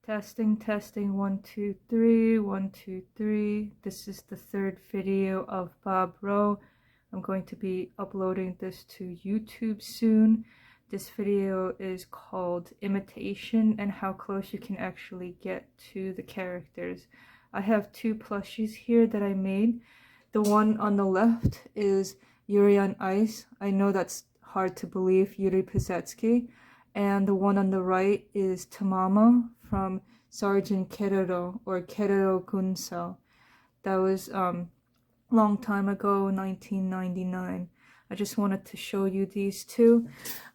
Testing, testing, 1, 2, 3, 1, 2, 3. This is the third video of Bob Rowe. I'm going to be uploading this to YouTube soon. This video is called Imitation and how close you can actually get to the characters. I have two plushies here that I made. The one on the left is Yuri on Ice. I know that's hard to believe, Yuri Plisetsky. And the one on the right is Tamama from Sergeant Keroro or Keroro Gunso. That was long time ago, 1999. I just wanted to show you these two.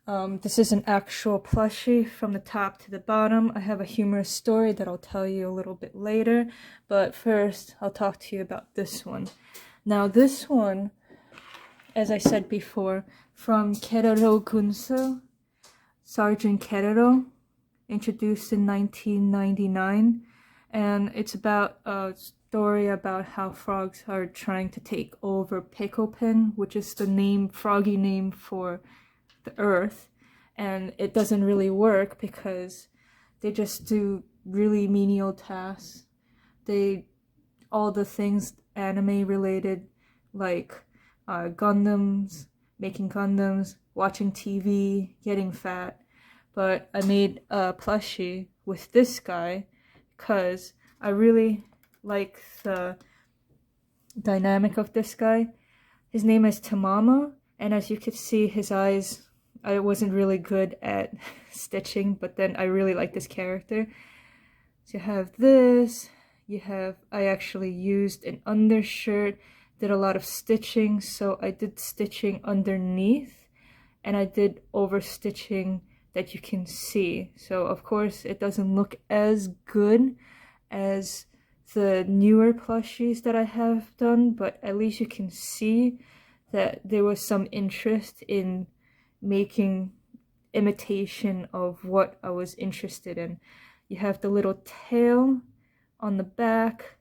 This is an actual plushie from the top to the bottom. I have a humorous story that I'll tell you a little bit later, but first I'll talk to you about this one. Now this one, as I said before, from Keroro Gunso, Sergeant Keroro, introduced in 1999, and it's about a story about how frogs are trying to take over Picklepin, which is the name, froggy name for the earth, and it doesn't really work because they just do really menial tasks. All the things anime related, like Gundams, making Gundams, watching TV, getting fat. But I made a plushie with this guy because I really like the dynamic of this guy. His name is Tamama, and as you could see, his eyes, I wasn't really good at stitching, but then I really like this character. So you have this, I actually used an undershirt, did a lot of stitching, so I did stitching underneath, and I did over stitching that you can see. So of course it doesn't look as good as the newer plushies that I have done, but at least you can see that there was some interest in making imitation of what I was interested in. You have the little tail on the back,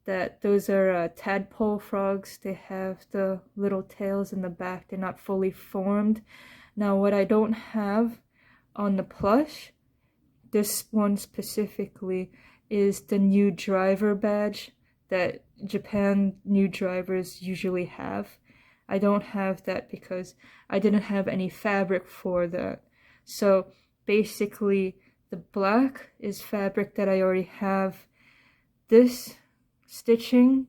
those are tadpole frogs. They have the little tails in the back. They're not fully formed. Now what I don't have on the plush, this one specifically, is the new driver badge that Japan new drivers usually have. I don't have that because I didn't have any fabric for that. So basically the black is fabric that I already have. This stitching,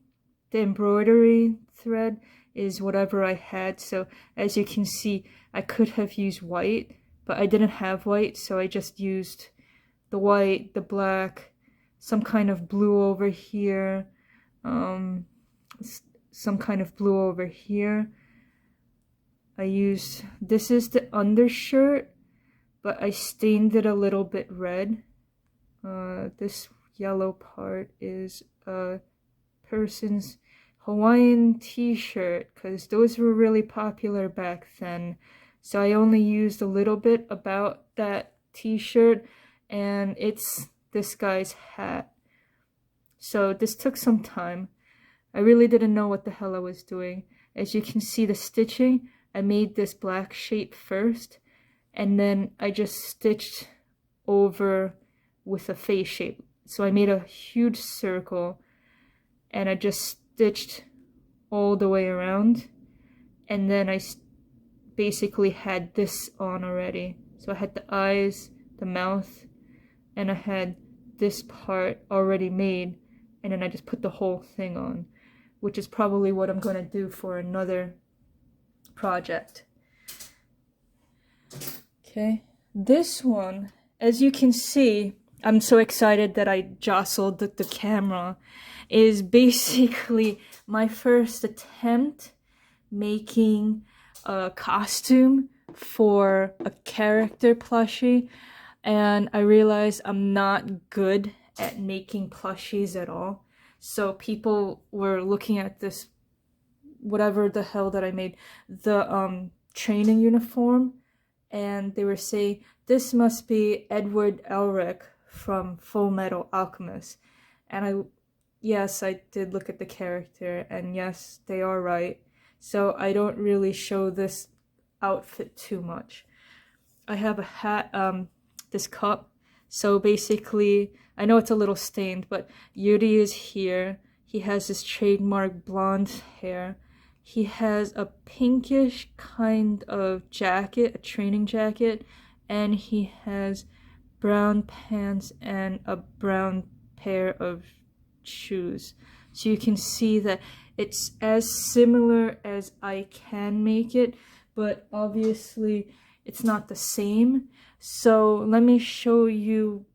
the embroidery thread, is whatever I had. So as you can see, I could have used white, but I didn't have white, so I just used the white, the black, some kind of blue over here, some kind of blue over here. This is the undershirt, but I stained it a little bit red. This yellow part is a person's Hawaiian t-shirt, because those were really popular back then. So I only used a little bit about that t-shirt, and it's this guy's hat. So this took some time. I really didn't know what the hell I was doing. As you can see, the stitching, I made this black shape first, and then I just stitched over with a face shape. So I made a huge circle, and I just stitched all the way around, and then I basically had this on already. So I had the eyes, the mouth, and I had this part already made, and then I just put the whole thing on, which is probably what I'm going to do for another project. Okay, this one, as you can see, I'm so excited that I jostled the camera, is basically my first attempt making a costume for a character plushie, and I realized I'm not good at making plushies at all. So people were looking at this, whatever the hell that I made, the training uniform, and they were saying, this must be Edward Elric from Full Metal Alchemist. And yes, I did look at the character, and yes, they are right. So I don't really show this outfit too much. I have a hat, this cup, So basically, I know it's a little stained, but Yuri is here. He has his trademark blonde hair. He has a pinkish kind of jacket, a training jacket, and he has brown pants and a brown pair of shoes. So you can see that it's as similar as I can make it, but obviously it's not the same. So let me show you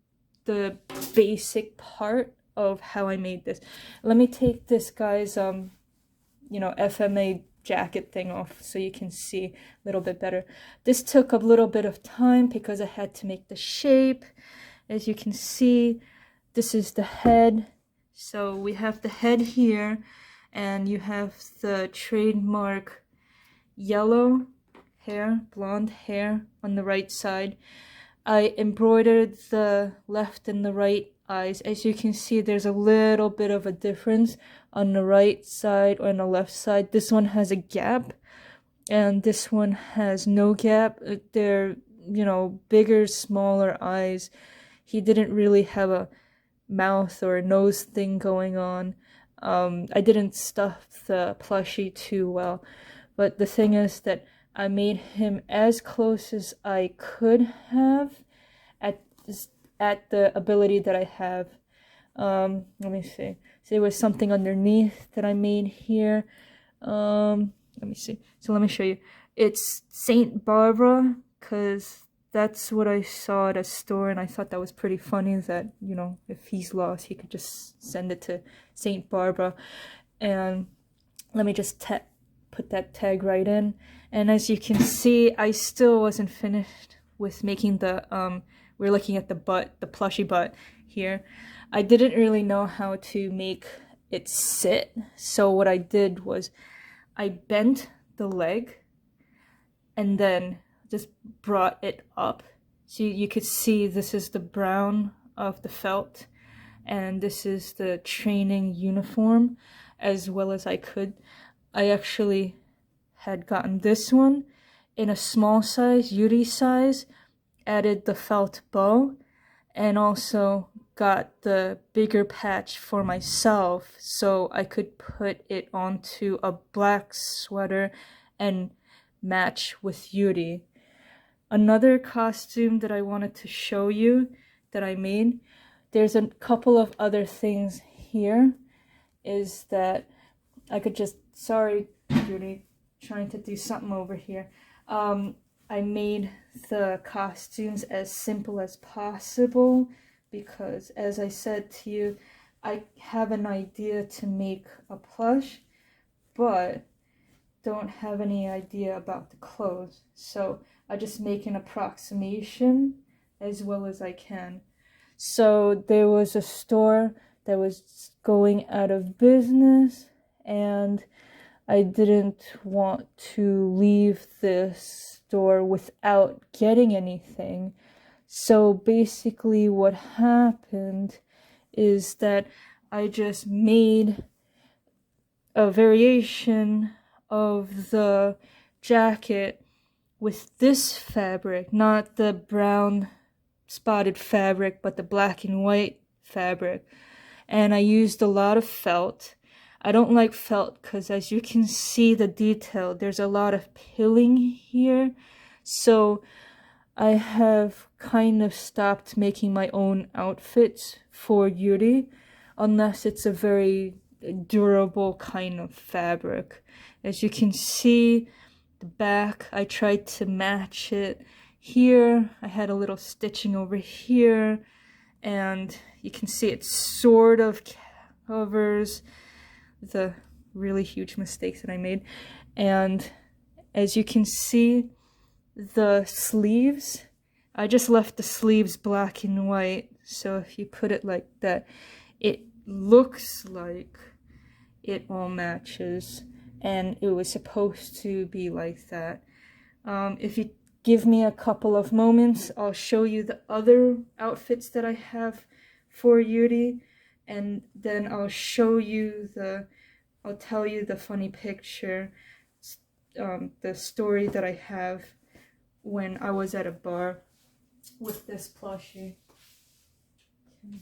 the basic part of how I made this. Let me take this guy's FMA jacket thing off so you can see a little bit better. This took a little bit of time because I had to make the shape. As you can see, this is the head. So we have the head here, and you have the trademark yellow hair, blonde hair on the right side. I embroidered the left and the right eyes. As you can see, there's a little bit of a difference on the right side or on the left side. This one has a gap and this one has no gap. They're, bigger, smaller eyes. He didn't really have a mouth or a nose thing going on. I didn't stuff the plushie too well, but the thing is that I made him as close as I could have at the ability that I have. Let me see. So there was something underneath that I made here. Let me see. So let me show you. It's Saint Barbara, because that's what I saw at a store, and I thought that was pretty funny that, if he's lost, he could just send it to Saint Barbara. And let me just put that tag right in. And as you can see, I still wasn't finished with making the, we're looking at the butt, the plushy butt here. I didn't really know how to make it sit. So what I did was I bent the leg and then just brought it up. So you could see this is the brown of the felt and this is the training uniform as well as I could. I actually had gotten this one in a small size, Yuri size, added the felt bow, and also got the bigger patch for myself so I could put it onto a black sweater and match with Yuri. Another costume that I wanted to show you that I made, there's a couple of other things here, is that I could just, sorry Yuri, trying to do something over here. I made the costumes as simple as possible because, as I said to you, I have an idea to make a plush, but don't have any idea about the clothes. So I just make an approximation as well as I can. So there was a store that was going out of business, and I didn't want to leave this store without getting anything. So basically what happened is that I just made a variation of the jacket with this fabric, not the brown spotted fabric, but the black and white fabric. And I used a lot of felt. I don't like felt because, as you can see the detail, there's a lot of pilling here. So I have kind of stopped making my own outfits for Yuri unless it's a very durable kind of fabric. As you can see, the back, I tried to match it. Here, I had a little stitching over here, and you can see it sort of covers the really huge mistakes that I made. And as you can see, the sleeves, I just left the sleeves black and white. So if you put it like that, it looks like it all matches, and it was supposed to be like that. If you give me a couple of moments, I'll show you the other outfits that I have for Yuri, and then I'll show you I'll tell you the funny picture, the story that I have when I was at a bar with this plushie. Okay.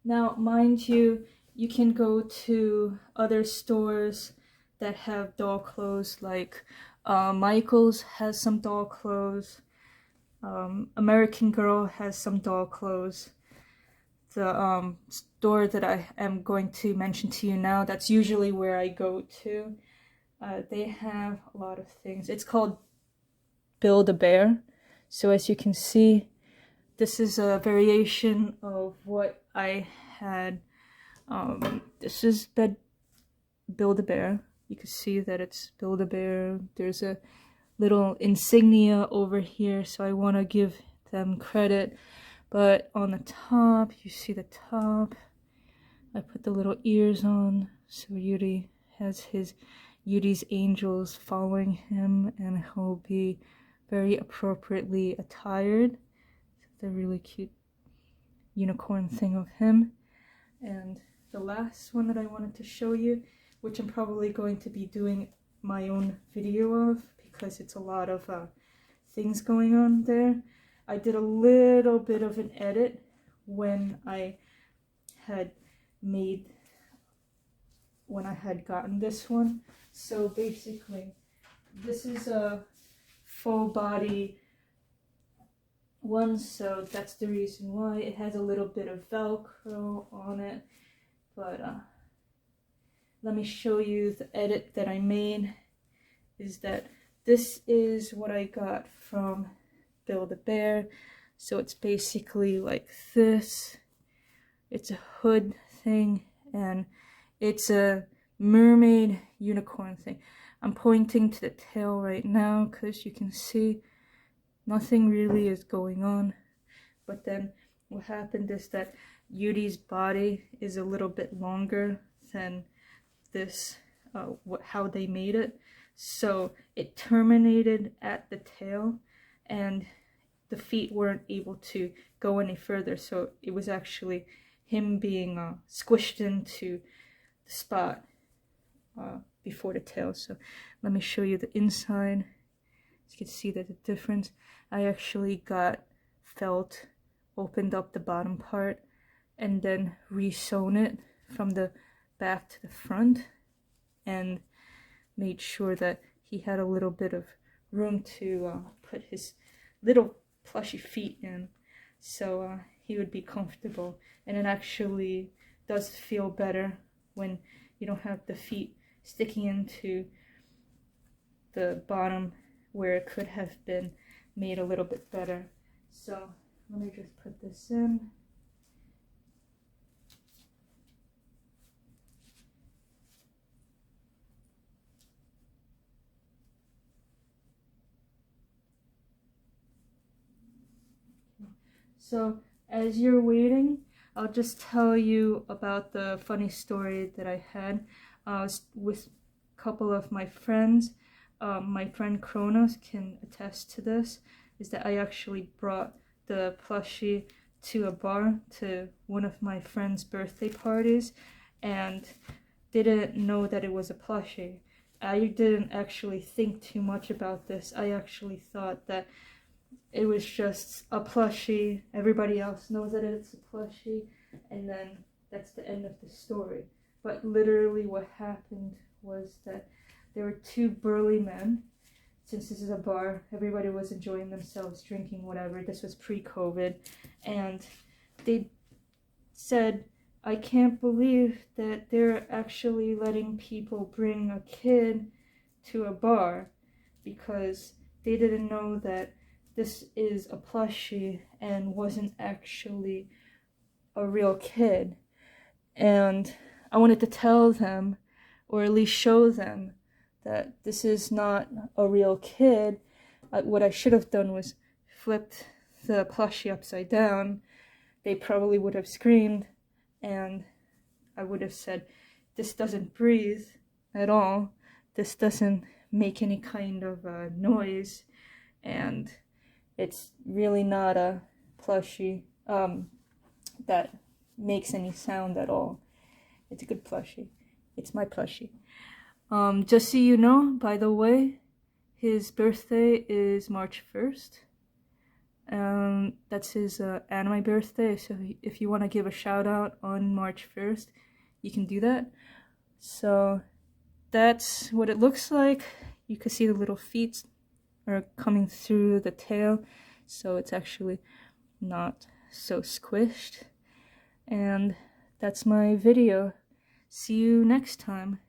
Now, mind you, you can go to other stores that have doll clothes, like Michael's has some doll clothes, American Girl has some doll clothes. The store that I am going to mention to you now, that's usually where I go to. They have a lot of things. It's called Build-A-Bear. So as you can see, this is a variation of what I had. This is Build-A-Bear. You can see that it's Build-A-Bear. There's a little insignia over here, so I want to give them credit. But on the top, you see the top. I put the little ears on, so Yuri has Yuri's angels following him, and he'll be very appropriately attired. The really cute unicorn thing of him. And the last one that I wanted to show you, which I'm probably going to be doing my own video of because it's a lot of things going on there. I did a little bit of an edit when I had gotten this one. So basically, this is a full body one, so that's the reason why it has a little bit of Velcro on it. But let me show you the edit that I made. Is that this is what I got from Build-A-Bear. So it's basically like this. It's a hood thing, and it's a mermaid unicorn thing. I'm pointing to the tail right now because you can see nothing really is going on. But then what happened is that Yuri's body is a little bit longer than this, how they made it. So it terminated at the tail, and the feet weren't able to go any further. So it was actually him being squished into the spot before the tail. So let me show you the inside. As you can see that the difference. I actually got felt, opened up the bottom part, and then re-sewn it from the back to the front, and made sure that he had a little bit of room to put his little plushy feet in, so he would be comfortable. And it actually does feel better when you don't have the feet sticking into the bottom where it could have been made a little bit better. So let me just put this in. So as you're waiting, I'll just tell you about the funny story that I had with a couple of my friends. My friend Kronos can attest to this, is that I actually brought the plushie to a bar, to one of my friend's birthday parties, and didn't know that it was a plushie. I didn't actually think too much about this. I actually thought that it was just a plushie. Everybody else knows that it's a plushie, and then that's the end of the story. But literally what happened was that there were two burly men. Since this is a bar, everybody was enjoying themselves, drinking, whatever. This was pre-COVID. And they said, I can't believe that they're actually letting people bring a kid to a bar, because they didn't know that this is a plushie and wasn't actually a real kid. And I wanted to tell them, or at least show them, that this is not a real kid. What I should have done was flipped the plushie upside down. They probably would have screamed, and I would have said, this doesn't breathe at all. This doesn't make any kind of noise, and it's really not a plushie that makes any sound at all. It's a good plushie. It's my plushie. Just so you know, by the way, his birthday is March 1st. That's his anime birthday, so if you want to give a shout out on March 1st, you can do that. So that's what it looks like. You can see the little feet are coming through the tail, so it's actually not so squished. And that's my video. See you next time.